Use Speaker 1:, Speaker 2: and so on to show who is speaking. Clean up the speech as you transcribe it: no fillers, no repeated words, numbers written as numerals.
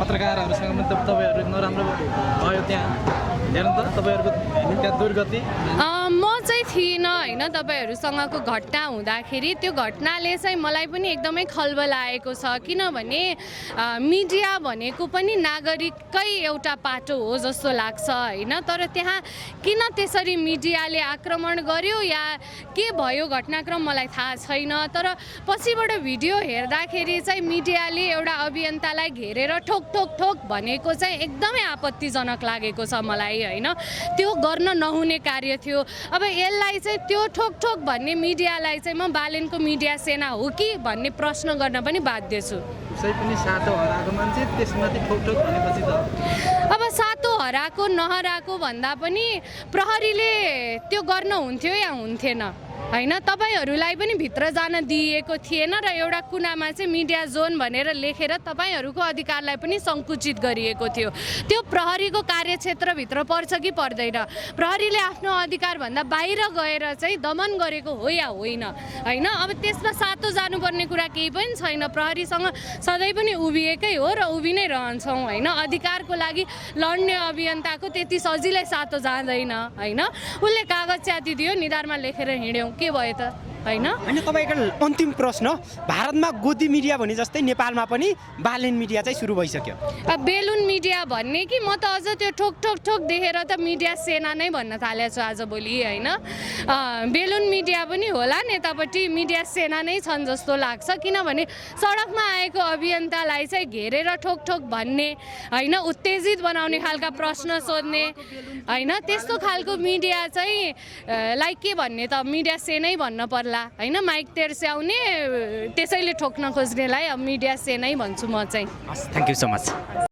Speaker 1: पत्रकारहरूसँग पनि तपाईँहरू नराम्रो भयो त्यहाँ हेर्नु त तपाईँहरूको त्यहाँ दुर्गति
Speaker 2: म चाहिँ थिइनँ होइन तपाईँहरूसँगको घटना हुँदाखेरि त्यो घटनाले चाहिँ मलाई पनि एकदमै खलबल आएको छ किनभने मिडिया भनेको पनि नागरिककै एउटा पाटो हो जस्तो लाग्छ होइन तर त्यहाँ किन त्यसरी मिडियाले आक्रमण गर्यो या के भयो घटनाक्रम मलाई थाहा छैन तर पछिबाट भिडियो हेर्दाखेरि चाहिँ मिडियाले एउटा अभियन्तालाई घेरेर ठोक ठोक ठोक भनेको चाहिँ एकदमै आपत्तिजनक लागेको छ मलाई होइन त्यो गर्न नहुने कार्य थियो अब यसलाई चाहिँ त्यो ठोक ठोक भन्ने मिडियालाई चाहिँ म बालेनको मिडिया सेना हो कि भन्ने प्रश्न गर्न पनि बाध्य छु
Speaker 1: उसै पनि सातो हराएको मान्छे त्यसमाथि ठोक ठोक भनेपछि त
Speaker 2: अब सातो हराएको नहराएको भन्दा पनि प्रहरीले त्यो गर्न हुन्थ्यो या हुन्थेन होइन तपाईँहरूलाई पनि भित्र जान दिएको थिएन र एउटा कुनामा चाहिँ मिडिया जोन भनेर लेखेर तपाईँहरूको अधिकारलाई पनि सङ्कुचित गरिएको थियो त्यो प्रहरीको कार्यक्षेत्रभित्र पर्छ कि पर्दैन प्रहरीले आफ्नो अधिकारभन्दा बाहिर गएर चाहिँ दमन गरेको हो या होइन होइन अब त्यसमा सातो जानुपर्ने कुरा केही पनि छैन प्रहरीसँग सधैँ पनि उभिएकै हो र उभि नै रहन्छौँ होइन अधिकारको लागि लड्ने अभियन्ताको त्यति सजिलै सातो जाँदैन होइन उसले कागज च्यातिदियो निधारमा लेखेर हिँड्यौँ के भयो त होइन
Speaker 3: तपाईँको अन्तिम प्रश्न भारतमा गोदी मिडिया भने जस्तै नेपालमा पनि बालेन मिडिया चाहिँ सुरु भइसक्यो
Speaker 2: बेलुन मिडिया भन्ने कि म त अझ त्यो ठोक ठोक ठोक देखेर त मिडिया सेना नै भन्न थालेको छु आजभोलि होइन बेलुन मिडिया पनि होला नेतापट्टि मिडिया सेना नै छन् जस्तो लाग्छ किनभने सडकमा आएको अभियन्तालाई चाहिँ घेरेर ठोक ठोक भन्ने होइन उत्तेजित बनाउने खालका प्रश्न सोध्ने होइन त्यस्तो खालको मिडिया चाहिँ लाइक के भन्ने त मिडिया सेनै भन्न पर्ला होइन माइक तेर्स्याउने त्यसैले ठोक्न खोज्नेलाई अब मिडिया सेनै भन्छु म चाहिँ
Speaker 3: थ्याङ्क यू सो मच